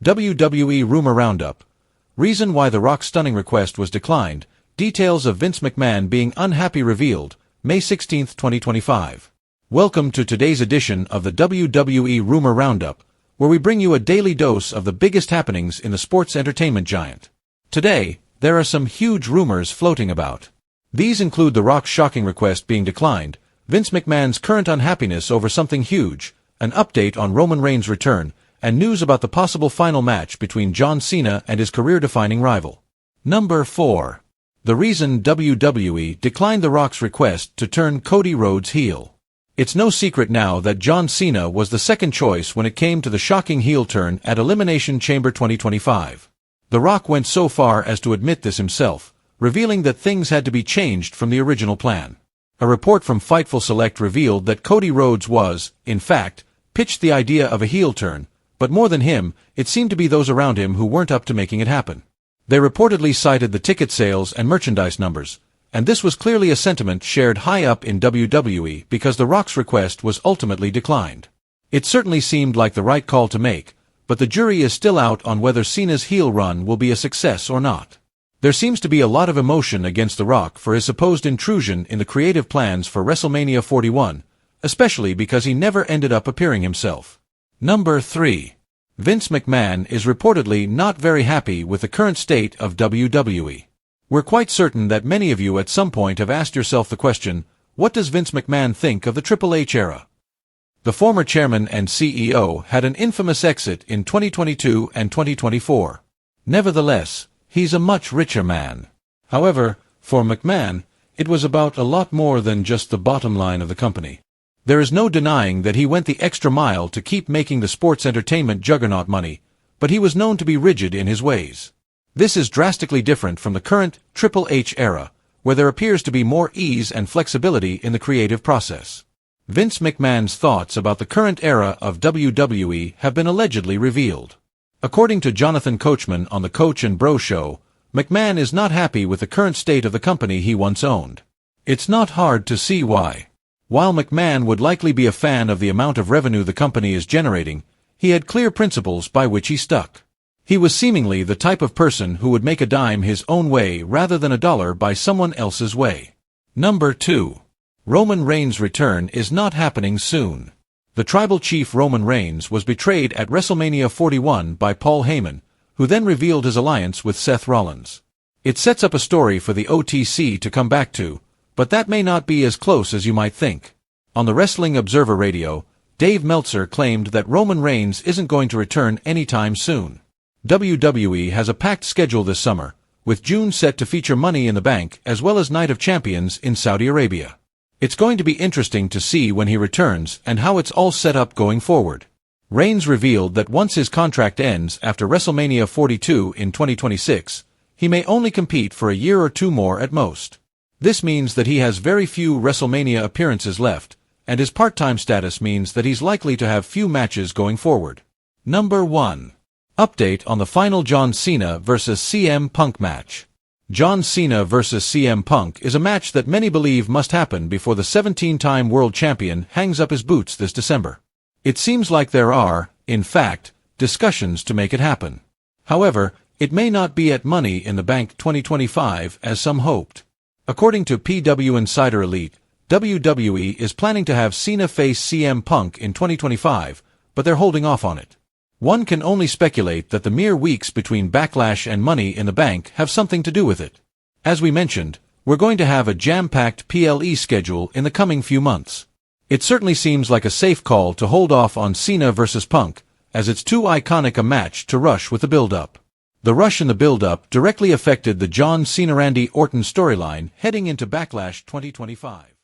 WWE Rumor Roundup. Reason why The Rock's stunning request was declined. Details of Vince McMahon being unhappy revealed. May 16, 2025. Welcome to today's edition of the WWE Rumor Roundup, where we bring you a daily dose of the biggest happenings in the sports entertainment giant. Today, there are some huge rumors floating about. These include The Rock's shocking request being declined, Vince McMahon's current unhappiness over something huge, an update on Roman Reigns' return, and news about the possible final match between John Cena and his career-defining rival. Number 4. The reason WWE declined The Rock's request to turn Cody Rhodes heel. It's no secret now that John Cena was the second choice when it came to the shocking heel turn at Elimination Chamber 2025. The Rock went so far as to admit this himself, revealing that things had to be changed from the original plan. A report from Fightful Select revealed that Cody Rhodes was, in fact, pitched the idea of a heel turn, but more than him, it seemed to be those around him who weren't up to making it happen. They reportedly cited the ticket sales and merchandise numbers, and this was clearly a sentiment shared high up in WWE because The Rock's request was ultimately declined. It certainly seemed like the right call to make, but the jury is still out on whether Cena's heel run will be a success or not. There seems to be a lot of emotion against The Rock for his supposed intrusion in the creative plans for WrestleMania 41, especially because he never ended up appearing himself. Number 3. Vince McMahon is reportedly not very happy with the current state of WWE. We're quite certain that many of you at some point have asked yourself the question, what does Vince McMahon think of the Triple H era? The former chairman and CEO had an infamous exit in 2022 and 2024. Nevertheless, he's a much richer man. However, for McMahon, it was about a lot more than just the bottom line of the company. There is no denying that he went the extra mile to keep making the sports entertainment juggernaut money, but he was known to be rigid in his ways. This is drastically different from the current Triple H era, where there appears to be more ease and flexibility in the creative process. Vince McMahon's thoughts about the current era of WWE have been allegedly revealed. According to Jonathan Coachman on the Coach and Bro Show, McMahon is not happy with the current state of the company he once owned. It's not hard to see why. While McMahon would likely be a fan of the amount of revenue the company is generating, he had clear principles by which he stuck. He was seemingly the type of person who would make a dime his own way rather than a dollar by someone else's way. Number 2. Roman Reigns' return is not happening soon. The tribal chief Roman Reigns was betrayed at WrestleMania 41 by Paul Heyman, who then revealed his alliance with Seth Rollins. It sets up a story for the OTC to come back to, but that may not be as close as you might think. On the Wrestling Observer Radio, Dave Meltzer claimed that Roman Reigns isn't going to return anytime soon. WWE has a packed schedule this summer, with June set to feature Money in the Bank as well as Night of Champions in Saudi Arabia. It's going to be interesting to see when he returns and how it's all set up going forward. Reigns revealed that once his contract ends after WrestleMania 42 in 2026, he may only compete for a year or two more at most. This means that he has very few WrestleMania appearances left, and his part-time status means that he's likely to have few matches going forward. Number 1. Update on the final John Cena vs. CM Punk match. John Cena vs. CM Punk is a match that many believe must happen before the 17-time world champion hangs up his boots this December. It seems like there are, in fact, discussions to make it happen. However, it may not be at Money in the Bank 2025 as some hoped. According to PW Insider Elite, WWE is planning to have Cena face CM Punk in 2025, but they're holding off on it. One can only speculate that the mere weeks between Backlash and Money in the Bank have something to do with it. As we mentioned, we're going to have a jam-packed PLE schedule in the coming few months. It certainly seems like a safe call to hold off on Cena vs. Punk, as it's too iconic a match to rush with the build-up. The rush in the build-up directly affected the John Cena-Randy Orton storyline heading into Backlash 2025.